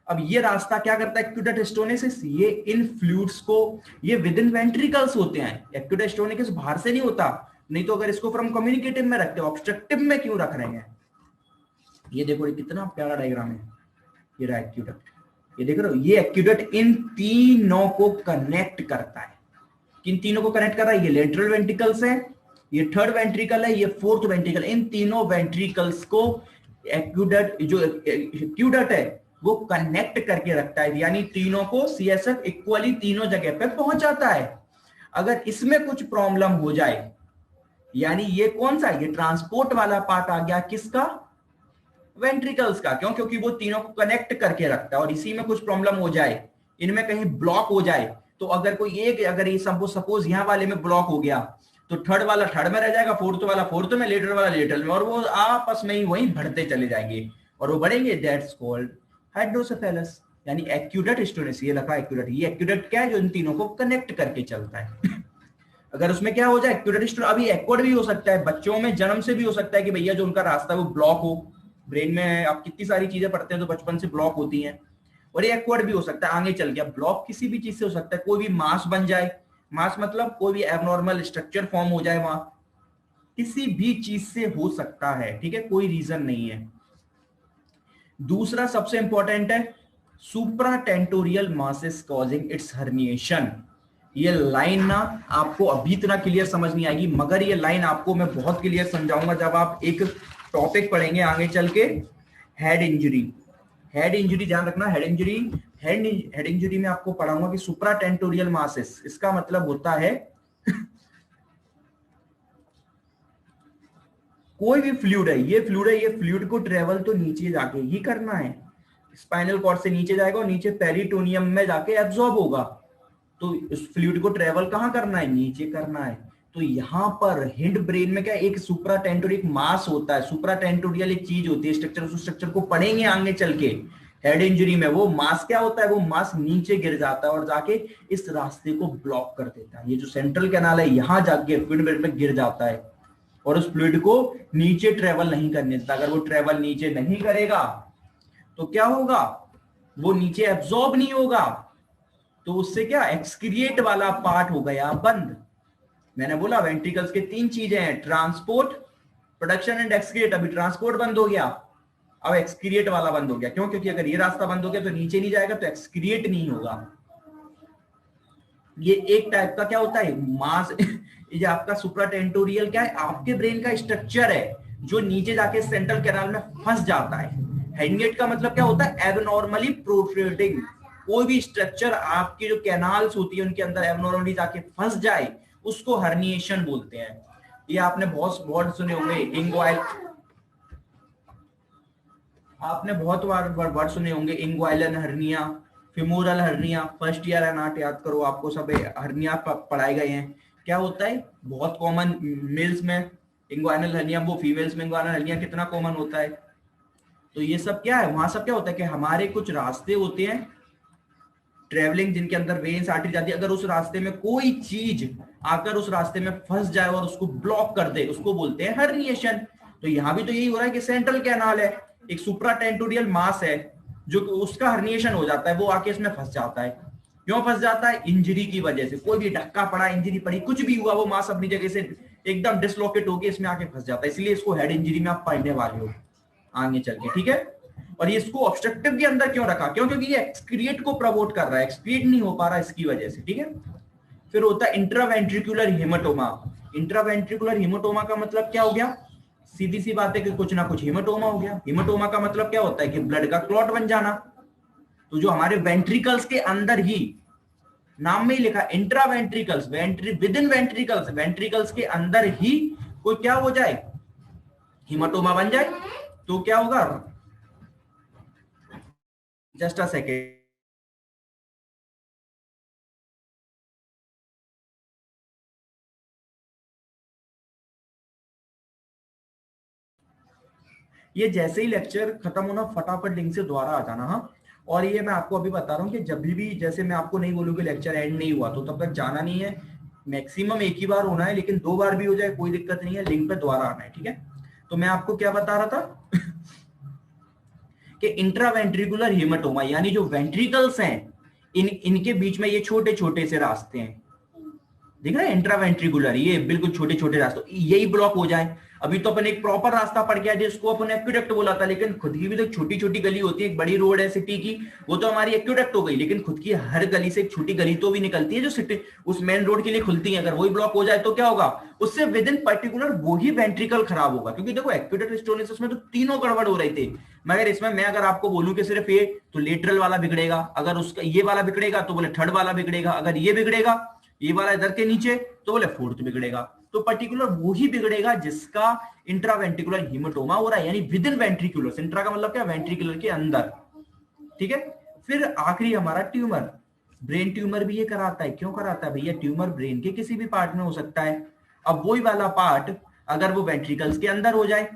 अब ये रास्ता क्या करता है एक्यूटेट स्टोनेसिस, ये इन फ्लूइड्स को, ये विद इन वेंट्रिकल्स होते हैं, एक्यूटेट स्टोनेसिस बाहर से नहीं होता, नहीं तो अगर इसको फ्रॉम कम्युनिकेटिव में रखते हो, ऑब्स्ट्रक्टिव में क्यों रख रहे हैं। ये देखो ये कितना प्यारा डायग्राम है, ये रहा एक्यूटेट, ये देख रहे हो, ये एक्यूटेट इन तीनों को कनेक्ट करता है। किन तीनों को कनेक्ट कर रहा है, ये लेटरल वेंट्रिकल्स है, ये थर्ड वेंट्रिकल है, ये फोर्थ वेंट्रिकल, इन तीनों वेंट्रिकल्स को एक्यूटेट, जो एक्यूटेट है वो कनेक्ट करके रखता है, यानी तीनों को सीएसएफ इक्वली तीनों जगह पे पहुंचाता है। अगर इसमें कुछ प्रॉब्लम हो जाए, यानी ये कौन सा, ये ट्रांसपोर्ट वाला पार्ट आ गया किसका, वेंट्रिकल्स का, क्यों, क्योंकि वो तीनों को कनेक्ट करके रखता है, और इसी में कुछ प्रॉब्लम हो जाए, इनमें कहीं ब्लॉक हो जाए, तो अगर कोई एक, अगर ये सपोज यहाँ वाले में ब्लॉक हो गया, तो थर्ड वाला थर्ड में रह जाएगा, फोर्थ वाला फोर्थ में, लेटर वाला लेटर में, और वो आपस में ही वहीं बढ़ते चले जाएंगे, और वो बढ़ेंगे, दैट्स कॉल्ड हाइड्रोसेफेलस, यानी एक्यूटेट स्टोनेसिस। ये लगा एक्यूटेट, ये एक्यूटेट क्या है, जो इन तीनों को कनेक्ट करके चलता है। अगर उसमें क्या हो जाए एक्यूटेट स्टोनेसिस, अभी एक्वर्ड भी हो सकता है, बच्चों में जन्म से भी हो सकता है कि भैया जो उनका रास्ता है वो ब्लॉक हो, ब्रेन में आप कितनी सारी चीजें पढ़ते हैं तो बचपन से ब्लॉक होती हैं, और ये एक्वर्ड भी हो सकता है, आगे चल गया ब्लॉक किसी भी चीज से हो सकता है, कोई भी मास बन जाए, मास मतलब कोई भी एबनॉर्मल स्ट्रक्चर फॉर्म हो जाए वहां, किसी भी चीज से हो सकता है, ठीक है, कोई रीजन नहीं है। दूसरा सबसे इंपॉर्टेंट है सुप्राटेंटोरियल मासेस कॉजिंग इट्स हर्निएशन। ये लाइन ना आपको अभी इतना क्लियर समझ नहीं आएगी, मगर ये लाइन आपको मैं बहुत क्लियर समझाऊंगा जब आप एक टॉपिक पढ़ेंगे आगे चल के, हेड इंजरी। हेड इंजरी ध्यान रखना, हेड इंजरी, हेड इंजरी में आपको पढ़ाऊंगा कि सुप्राटेंटोरियल मासेस, इसका मतलब होता है कोई भी फ्लूइड है, ये फ्लूइड है, ये फ्लूइड को ट्रेवल तो नीचे जाके ही करना है, स्पाइनल कॉर्ड से नीचे जाएगा और नीचे पेरिटोनियम में जाके एब्जॉर्ब होगा, तो इस फ्लूइड को ट्रेवल कहां करना है, नीचे करना है। तो यहां पर हिंड ब्रेन में क्या एक सुप्राटेंटोरियल मास होता है, सुप्राटेंटोरियल एक चीज होती है, स्ट्रक्चर, उस स्ट्रक्चर को पढ़ेंगे आगे चल के हेड इंजरी में। वो मास क्या होता है, वो मास नीचे गिर जाता है और जाके इस रास्ते को ब्लॉक कर देता है, ये जो सेंट्रल कैनाल है यहां जाके फ्लूइड ब्रेन में गिर जाता है और उस फ्लूइड को नीचे ट्रेवल नहीं करने देता। अगर वो ट्रेवल नीचे नहीं करेगा तो क्या होगा, वो नीचे एब्जॉर्ब नहीं होगा, तो उससे क्या एक्सक्रिएट वाला पार्ट हो गया बंद। मैंने बोला वेंट्रिकल्स के तीन चीजें हैं, ट्रांसपोर्ट, प्रोडक्शन एंड एक्सक्रिएट। अभी ट्रांसपोर्ट बंद हो गया, अब एक्सक्रिएट वाला बंद हो गया, क्यों, क्योंकि अगर ये रास्ता बंद हो गया तो नीचे नहीं जाएगा, तो एक्सक्रिएट नहीं होगा। ये एक टाइप का क्या होता है मास। ये आपका सुप्राटेंटोरियल क्या है, आपके ब्रेन का स्ट्रक्चर है जो नीचे जाके सेंट्रल कैनाल में फंस जाता है। हेडगेट का मतलब क्या होता है, एबनॉर्मली प्रोट्रूडिंग, कोई भी स्ट्रक्चर आपकी जो कैनाल्स होती है उनके अंदर एबनॉर्मली जाके फंस जाए उसको हर्निएशन बोलते हैं। ये आपने बहुत वर्ड सुने होंगे, इंग्वाइल, आपने बहुत बार वर्ड सुने होंगे, inguinal hernia, femoral hernia. First year anat याद करो, आपको सब हर्निया पढ़ाए गए हैं। क्या होता है, बहुत कॉमन मेल्स में इंग्वाइनल हर्निया, वो फीमेल्स में इंग्वाइनल हर्निया कितना कॉमन होता है। तो ये सब क्या है, वहां सब क्या होता है कि हमारे कुछ रास्ते होते हैं ट्रेवलिंग, जिनके अंदर वेन्स आर्टरी जाती है, अगर उस रास्ते में कोई चीज आकर उस रास्ते में फंस जाए और उसको ब्लॉक कर दे, उसको बोलते हैं हर्निएशन। तो यहां भी तो यही हो रहा है कि सेंट्रल कैनाल है, एक सुप्राटेंटोरियल मास है जो उसका हर्निएशन हो जाता है, वो आके इसमें फंस जाता है। क्यों फंस जाता है, इंजरी की वजह से, कोई भी धक्का पड़ा, इंजरी पड़ी, कुछ भी हुआ, वो मास अपनी जगह से एकदम डिसलोकेट होकर इसमें आके फंस जाता है। इसलिए इसको हेड इंजरी में आप पढ़ने वाले हो आगे चल के, ठीक है। और ये इसको ऑब्स्ट्रक्टिव के अंदर क्यों रखा, क्यों, क्योंकि ये एक्सक्रिएट को प्रमोट कर रहा है, एक्सक्रिएट नहीं हो पा रहा इसकी वजह से, ठीक है। फिर होता है इंट्रावेंट्रिकुलर हेमाटोमा। इंट्रावेंट्रिकुलर हेमाटोमा का मतलब क्या हो गया, सीधी सी बात है कि कुछ ना कुछ हेमाटोमा हो गया। हेमाटोमा का मतलब क्या होता है कि ब्लड का क्लॉट बन जाना। तो जो हमारे वेंट्रिकल्स के अंदर ही, नाम में ही लिखा इंट्रावेंट्रिकल्स, विद इन वेंट्रिकल्स, वेंट्रिकल्स के अंदर ही कोई क्या हो जाए, हेमाटोमा बन जाए, तो क्या होगा, जस्ट अ सेकेंड, ये जैसे ही लेक्चर खत्म होना फटाफट लिंक से दोबारा आ जाना। हाँ, और ये मैं आपको अभी बता रहा हूँ कि जब भी जैसे मैं आपको नहीं बोलूँ कि लेक्चर एंड नहीं हुआ तो तब तक जाना नहीं है, मैक्सिमम एक ही बार होना है, लेकिन 2 बार भी हो जाए कोई दिक्कत नहीं है, लिंक पे दोबारा आना है, ठीक है। तो मैं आपको क्या बता रहा था कि इंट्रावेंट्रिकुलर हेमाटोमा, यानी जो वेंट्रिकल्स हैं इनके बीच में ये छोटे छोटे से रास्ते हैं, दिख रहा है, इंट्रावेंट्रिकुलर, ये बिल्कुल छोटे छोटे रास्ते, यही ब्लॉक हो जाए। अभी तो अपन एक प्रॉपर रास्ता पड़ गया जिसको अपन एक्विडक्ट बोला था, लेकिन खुद की भी तो छोटी छोटी गली होती है। एक बड़ी रोड है सिटी की, वो तो हमारी एक्विडक्ट हो गई, लेकिन खुद की हर गली से एक छोटी गली तो भी निकलती है जो सिटी उस मेन रोड के लिए खुलती है। अगर वही ब्लॉक हो जाए तो क्या होगा, उससे विद इन पर्टिकुलर वही वेंट्रिकल खराब होगा। क्योंकि देखो एक्विडक्ट स्टोनिस में तो तीनों गड़बड़ हो रही थी, मगर इसमें मैं अगर आपको बोलूं कि सिर्फ ये, तो लेटरल वाला बिगड़ेगा, अगर उसका ये वाला बिगड़ेगा तो बोले थर्ड वाला बिगड़ेगा, अगर ये बिगड़ेगा ये वाला इधर के नीचे तो बोले फोर्थ बिगड़ेगा। तो पर्टिकुलर वो ही बिगड़ेगा जिसका इंट्रावेंट्रिकुलर हीमाटोमा हो रहा है, यानी विद इन वेंट्रिकुलर। इंट्रा का मतलब क्या, वेंट्रिकुलर के अंदर, ठीक है। फिर आखिरी हमारा ट्यूमर, ब्रेन ट्यूमर भी ये कराता है। क्यों कराता है भैया, ट्यूमर ब्रेन के किसी भी पार्ट में हो सकता है। अब वही वाला पार्ट अगर वो वेंट्रिकल्स के अंदर हो जाए,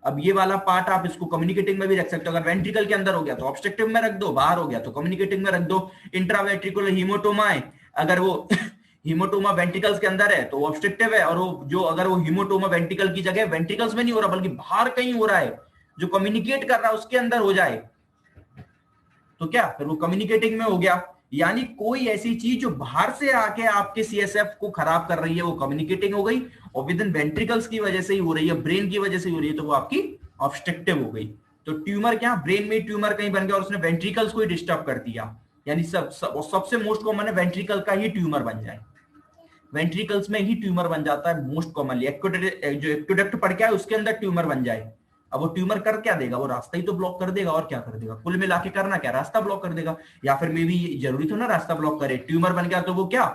अब ये वाला पार्ट आप इसको कम्युनिकेटिंग में भी रख सकते हो। अगर वेंट्रिकल के अंदर हो गया तो ऑब्स्ट्रक्टिव में रख दो, बाहर हो गया तो कम्युनिकेटिंग में रख दो। इंट्रावेंट्रिकुलर हीमाटोमा है, अगर वो हीमाटोमा वेंट्रिकल्स के अंदर है तो वो ऑब्स्ट्रक्टिव है, और वो जो अगर वो हीमाटोमा वेंट्रिकल की जगह वेंट्रिकल्स में नहीं हो रहा बल्कि बाहर कहीं हो रहा है, जो कम्युनिकेट कर रहा है उसके अंदर हो जाए तो क्या, फिर वो कम्युनिकेटिंग में हो गया। यानी कोई ऐसी चीज जो बाहर से आके आपके सीएसएफ को खराब कर रही है वो कम्युनिकेटिंग हो गई, और विद इन वेंट्रिकल्स की वजह से ही हो रही है, ब्रेन की वजह से ही हो रही है, तो वो आपकी ऑब्स्ट्रक्टिव हो गई। तो ट्यूमर क्या, ब्रेन में ट्यूमर कहीं बन गया और उसने वेंट्रिकल्स को ही डिस्टर्ब कर दिया, यानी सबसे मोस्ट कॉमन है वेंट्रिकल का ही ट्यूमर बन जाए। वेंट्रिकल्स में ही ट्यूमर बन जाता है मोस्ट कॉमनली। जो एक्विडक्ट पड़ गया है उसके अंदर ट्यूमर बन जाए, अब वो ट्यूमर कर क्या देगा, वो रास्ता ही तो ब्लॉक कर देगा, और क्या कर देगा, कुल मिला के करना क्या, रास्ता ब्लॉक कर देगा। या फिर मे भी जरूरी तो ना रास्ता ब्लॉक करे, ट्यूमर बन गया तो वो क्या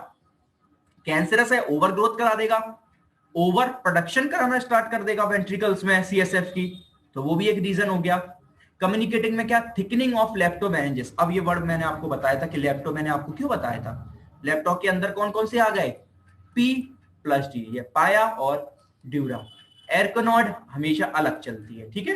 कैंसरस है, ओवर ग्रोथ करा देगा, ओवर प्रोडक्शन कराना स्टार्ट कर देगा वेंट्रिकल्स में सीएसएफ की, तो वो भी एक रीजन हो गया। कम्युनिकेटिंग में क्या, थिकनिंग ऑफ लेप्टोमेनिंजेस। अब ये वर्ड मैंने आपको बताया था कि लेप्टो, मैंने आपको क्यों बताया था, लैपटॉप के अंदर कौन कौन से आ गए, पी प्लस डी, ये पाया और ड्यूरा। एर्कोनॉड हमेशा अलग चलती है, ठीक है,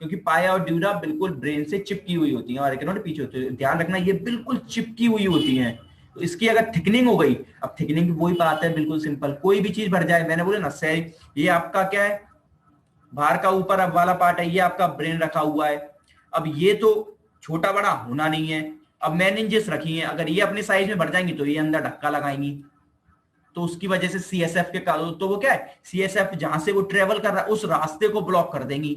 क्योंकि पाया और ड्यूरा बिल्कुल ब्रेन से चिपकी हुई होती है और एर्कोनॉड पीछे होती है। ध्यान रखना ये बिल्कुल चिपकी हुई होती है, तो इसकी अगर थिकनिंग हो गई, अब थिकनिंग की वही बात है, बिल्कुल सिंपल, कोई भी चीज भर जाए, मैंने बोला ना सेल, ये आपका क्या है, बाहर का ऊपर अब वाला पार्ट है, ये आपका ब्रेन रखा हुआ है। अब ये तो छोटा बड़ा होना नहीं है, अब मेनिंजेस रखी है, अगर ये अपने साइज में भर जाएंगी तो ये अंदर धक्का लगाएंगी, तो उसकी वजह से सीएसएफ के कारण, तो वो क्या है, सीएसएफ जहां से वो ट्रेवल कर रहा है उस रास्ते को ब्लॉक कर देंगी।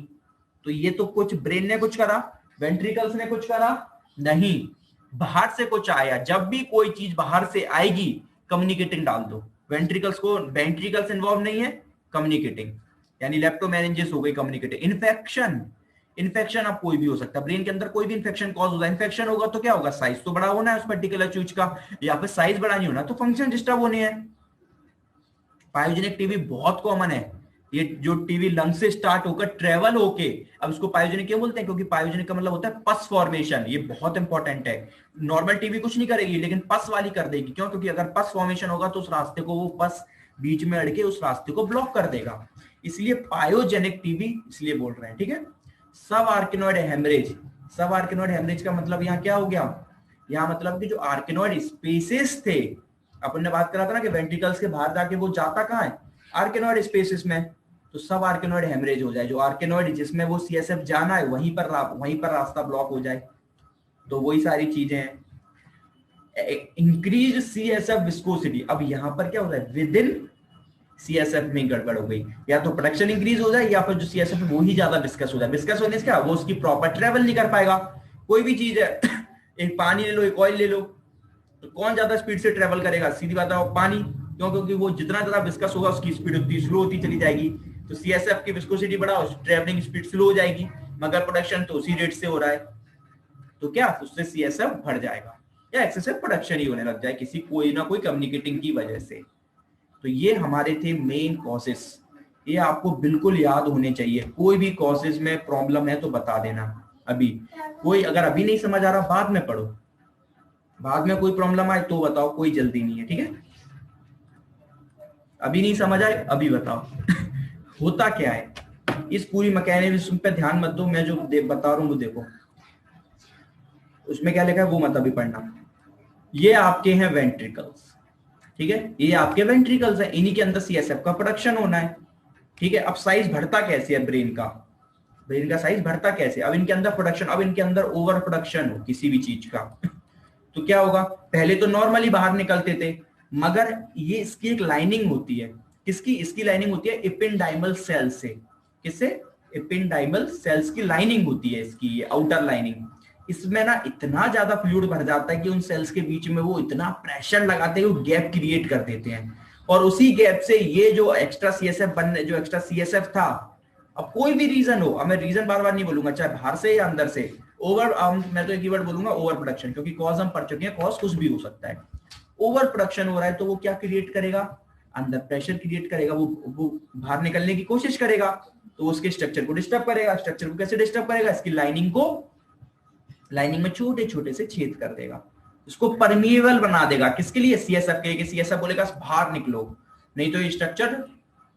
तो ये तो कुछ ब्रेन ने कुछ करा, वेंट्रिकल्स ने कुछ करा नहीं, बाहर से कुछ आया। जब भी कोई चीज बाहर से आएगी कम्युनिकेटिंग डाल दो, वेंट्रिकल्स को, वेंट्रिकल्स इन्वॉल्व नहीं है, कम्युनिकेटिंग, यानी लेप्टोमेनिंजेस हो गई कम्युनिकेटिंग। इन्फेक्शन, इन्फेक्शन अब कोई भी हो सकता है, ब्रेन के अंदर कोई भी इन्फेक्शन कॉज होगा, इन्फेक्शन होगा तो क्या होगा, साइज तो बड़ा होना है उस पर्टिकुलर चीज का, या फिर साइज बड़ा नहीं होना तो फंक्शन डिस्टर्ब होने हैं। पायोजेनिक टीबी बहुत कॉमन है, ये जो टीबी लंग से स्टार्ट होकर ट्रेवल होके, अब इसको पायोजेनिक क्यों बोलते हैं, क्योंकि पायोजेनिक का मतलब होता है पस फॉर्मेशन, ये बहुत इंपॉर्टेंट है। नॉर्मल टीबी कुछ नहीं करेगी लेकिन पस वाली कर देगी, क्यों, क्योंकि अगर पस फॉर्मेशन होगा तो उस रास्ते को, वो पस बीच में अड़के उस रास्ते को ब्लॉक कर देगा, इसलिए पायोजेनिक टीबी इसलिए बोल रहे हैं, ठीक है। सब आर्किनोइड हेमरेज, सब आर्किनोइड हेमरेज का मतलब यहाँ क्या हो गया, यहाँ मतलब कि जो आर्किनोइड स्पेसेस थे, अपन ने बात करा था ना कि वेंट्रिकल्स के बाहर जाके वो जाता कहाँ है, आर्किनोइड स्पेसेस में, तो सब आर्किनोइड हेमरेज हो जाए, जो आर्किनोइड जिसमें वो सीएसएफ जाना है वहीं पर रास्ता ब्लॉक हो जाए, तो वही सारी चीजें हैं। इंक्रीज सीएसएफ विस्कोसिटी, अब यहाँ पर क्या हो रहा है, विद इन सीएसएफ में गड़बड़ हो गई, या तो प्रोडक्शन इंक्रीज हो जाए या फिर जो सीएसएफ है वो ही ज्यादा विस्कस हो जाए। विस्कस होने से क्या, वो उसकी प्रॉपर ट्रेवल नहीं कर पाएगा। कोई भी चीज है एक पानी ले लो, एक ऑयल ले लो, तो कौन ज्यादा स्पीड से ट्रेवल करेगा, सीधी बात है पानी, क्यों, क्योंकि वो जितना ज्यादा विस्कस होगा उसकी स्पीड उतनी स्लो होती चली जाएगी। तो सीएसएफ की विस्कोसिटी बढ़ाओ, ट्रेवलिंग स्पीड स्लो हो जाएगी, मगर प्रोडक्शन तो उसी रेट से हो रहा है, तो क्या उससे सीएसएफ बढ़ जाएगा या एक्सेसिव प्रोडक्शन ही होने लग जाए किसी कोई ना कोई कम्युनिकेटिंग की वजह से। तो ये हमारे थे मेन कॉजेस, ये आपको बिल्कुल याद होने चाहिए। कोई भी कॉजेस में प्रॉब्लम है तो बता देना, अभी कोई अगर अभी नहीं समझ आ रहा बाद में पढ़ो, बाद में कोई प्रॉब्लम आए तो बताओ, कोई जल्दी नहीं है, ठीक है। अभी नहीं समझ आए अभी बताओ होता क्या है, इस पूरी मैकेनिज्म पे ध्यान मत दो, मैं जो बता रहा हूँ वो देखो, उसमें क्या लिखा है वो मत अभी पढ़ना। ये आपके हैं वेंट्रिकल्स, ठीक है, ये आपके वेंट्रिकल्स हैं, इन्हीं के अंदर सीएसएफ का प्रोडक्शन होना है, ठीक है। अब साइज बढ़ता कैसे है ब्रेन का, ब्रेन का साइज बढ़ता कैसे? अब इनके अंदर प्रोडक्शन, अब इनके अंदर ओवर प्रोडक्शन हो किसी भी चीज का तो क्या होगा? पहले तो नॉर्मली बाहर निकलते थे, मगर ये इसकी एक लाइनिंग होती है। किसकी? इसकी लाइनिंग होती है एपिंडाइमल सेल से। किससे? एपिंडाइमल सेल्स की लाइनिंग होती है इसकी, आउटर लाइनिंग। इसमें ना इतना ज्यादा फ्लूइड भर जाता है कि उन सेल्स के बीच में वो इतना प्रेशर लगाते हैं, वो गैप क्रिएट कर देते हैं। और उसी गैप से ये जो एक्स्ट्रा सीएसएफ बनने, जो एक्स्ट्रा सीएसएफ था, अब कोई भी रीजन हो, अब मैं रीजन बार बार नहीं बोलूंगा, चाहे बाहर से या अंदर से, ओवर, मैं तो एक ही वर्ड बोलूंगा, ओवर प्रोडक्शन, क्योंकि कॉज हम पढ़ चुके हैं, कॉज कुछ भी हो सकता है। ओवर प्रोडक्शन हो रहा है तो वो क्या क्रिएट करेगा? अंदर प्रेशर क्रिएट करेगा, वो बाहर निकलने की कोशिश करेगा, तो उसके स्ट्रक्चर को डिस्टर्ब करेगा। स्ट्रक्चर को कैसे डिस्टर्ब करेगा? इसकी लाइनिंग को, लाइनिंग में छोटे छोटे से छेद कर देगा, इसको परमिएबल बना देगा। किसके लिए? सीएसएफ के। सीएसएफ बोलेगा बाहर निकलो, नहीं तो ये स्ट्रक्चर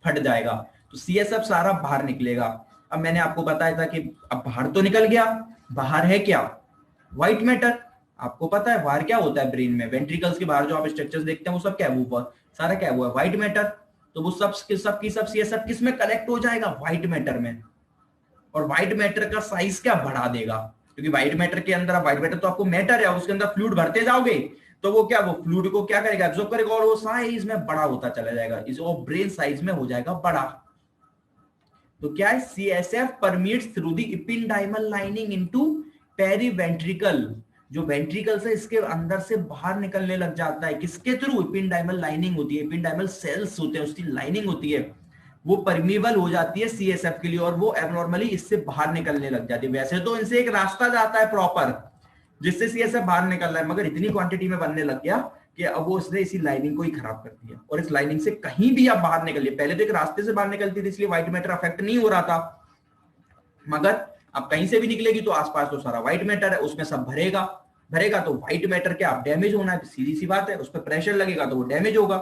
फट जाएगा, तो सीएसएफ सारा बाहर निकलेगा। अब मैंने आपको बताया था कि अब बाहर तो निकल गया, बाहर है क्या? White matter. आपको पता है बाहर क्या होता है ब्रेन में? वेंट्रिकल्स के बाहर जो आप स्ट्रक्चर्स देखते हैं वो सब क्या है? वो सारा क्या हुआ? White matter. तो वो सब की सब सीएसएफ किस में कलेक्ट हो जाएगा? व्हाइट मैटर में। और व्हाइट मैटर का साइज क्या बढ़ा देगा? क्योंकि व्हाइट मैटर के अंदर, व्हाइट मैटर तो आपको मैटर है, उसके अंदर फ्लूइड भरते जाओगे तो वो क्या, वो फ्लूइड को क्या करेगा? एब्जॉर्ब करेगा, और वो साइज में बड़ा होता चला जाएगा, इस वो ब्रेन साइज में हो जाएगा बड़ा। तो क्या है? CSF permits through the ependymal lining into periventricular. जो वेंट्रिकल्स है इसके अंदर से बाहर निकलने लग जाता है। किसके थ्रू? एपिंडाइमल लाइनिंग होती है, एपिंडाइमल सेल्स होते हैं, उसकी लाइनिंग होती है, वो परमिएबल हो जाती है सीएसएफ के लिए, और वो एबनॉर्मली इससे बाहर निकलने लग जाती है। वैसे तो इनसे एक रास्ता जाता है प्रॉपर जिससे सीएसएफ बाहर निकल रहा है, मगर इतनी क्वांटिटी में बनने लग गया कि अब वो उसने इसी लाइनिंग को ही खराब कर दिया, और इस लाइनिंग से कहीं भी आप बाहर निकलिए। पहले तो एक रास्ते से बाहर निकलती थी, इसलिए व्हाइट मैटर अफेक्ट नहीं हो रहा था, मगर अब कहीं से भी निकलेगी तो आसपास तो सारा व्हाइट मैटर है, उसमें सब भरेगा। भरेगा तो व्हाइट मैटर क्या, डैमेज होना है, सीधी सी बात है, उस पर प्रेशर लगेगा तो वो डैमेज होगा।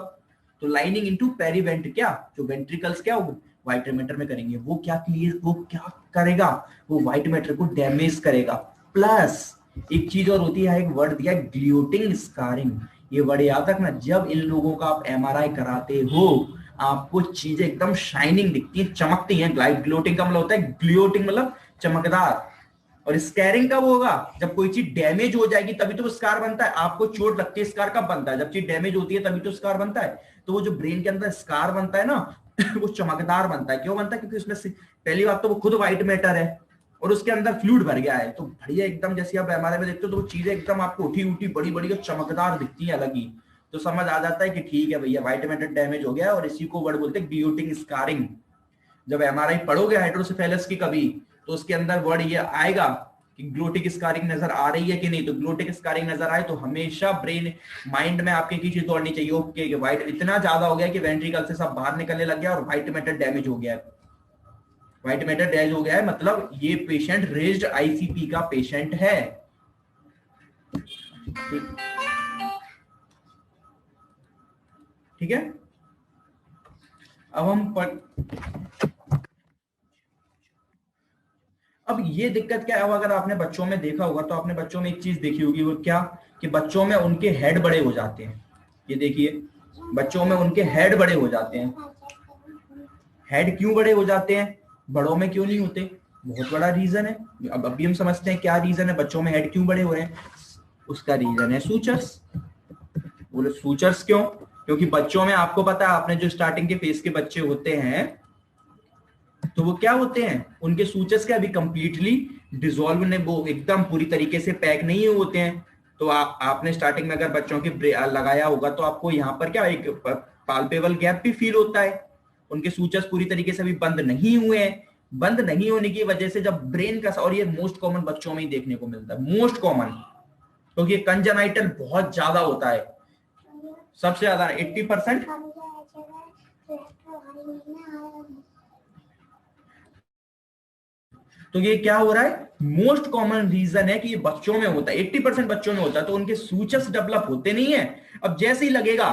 तो लाइनिंग इनटू पेरीवेंट, क्या जो वेंट्रिकल्स क्या होगा व्हाइट मैटर में करेंगे, वो क्या क्लियर, वो क्या करेगा? वो व्हाइट मैटर को डैमेज करेगा। प्लस एक चीज और होती है, एक वर्ड दिया ग्लियोटिंग स्कारिंग। ये वर्ड याद रखना, जब इन लोगों का आप एमआरआई कराते हो आपको चीजें एकदम शाइनिंग दिखती हैं, चमकती हैं। ग्लियोटिंग का मतलब होता है, ग्लियोटिंग मतलब चमकदार। और स्कैरिंग कब होगा? जब कोई चीज डैमेज हो जाएगी तभी तो स्कार बनता है। आपको चोट लगती है, स्कार कब बनता है? जब चीज डैमेज होती है तभी तो स्कार बनता है। तो वो जो ब्रेन के अंदर स्कार बनता है ना वो चमकदार बनता है। क्यों बनता है? क्योंकि उसमें से पहली बात तो वो खुद व्हाइट मैटर है और उसके अंदर फ्लूइड भर गया है, तो बढ़िया एकदम, जैसे आप एमआरआई में देखते हो तो वो चीजें एकदम आपको उठी उठी बड़ी बड़ी और चमकदार दिखती है अलग ही। तो समझ आ जाता है कि ठीक है भैया व्हाइट मैटर डैमेज हो गया है, और इसी को वर्ड बोलते हैं ग्लियोटिंग स्कारिंग। जब एमआरआई पढ़ोगे हाइड्रोसेफेलस की कभी, तो उसके अंदर वर्ड ये आएगा कि ग्लोटिक स्कारिंग नजर आ रही है कि नहीं। तो ग्लोटिक स्कारिंग नजर आए तो हमेशा ब्रेन माइंड में आपके की चीज दौड़नी चाहिए, ओके कि व्हाइट इतना ज्यादा हो गया कि वेंट्रिकल से सब बाहर निकलने लग गया और व्हाइट मैटर डैमेज हो गया है। व्हाइट मैटर डैमेज हो गया है मतलब ये पेशेंट रेज्ड आईसीपी का पेशेंट है। ठीक है, अब हम अब ये दिक्कत क्या है? अब अगर आपने बच्चों में देखा होगा तो आपने बच्चों में एक चीज देखी होगी, वो क्या, कि बच्चों में उनके हेड बड़े हो जाते हैं। ये देखिए बच्चों में उनके हेड बड़े हो जाते हैं। हेड क्यों बड़े हो जाते हैं, बड़ों में क्यों नहीं होते? बहुत बड़ा रीजन है। अब अभी हम समझते हैं क्या रीजन है बच्चों में हेड क्यों बड़े हो रहे हैं। उसका रीजन है सूचर्स। बोले सूचर्स क्यों? क्योंकि बच्चों में आपको पता है, आपने जो स्टार्टिंग के फेज के बच्चे होते हैं तो वो क्या होते हैं, उनके सूचर्स क्या अभी कंप्लीटली डिसॉल्व नहीं, वो एकदम पूरी तरीके से पैक नहीं होते हैं। तो आपने स्टार्टिंग में अगर बच्चों के लगाया होगा तो आपको यहाँ पर क्या एक पाल्पेबल गैप भी फील होता है। उनके सूचर्स पूरी तरीके से अभी बंद नहीं हुए हैं। बंद नहीं होने की वजह से जब ब्रेन का, और ये मोस्ट कॉमन बच्चों में ही देखने को मिलता है, मोस्ट कॉमन, क्योंकि कंजेनाइटल बहुत ज्यादा होता है, सबसे ज्यादा 80%। तो ये क्या हो रहा है, मोस्ट कॉमन रीजन है कि ये बच्चों में होता है, 80% बच्चों में होता है। तो उनके सूचर्स डेवलप होते नहीं है। अब जैसे ही लगेगा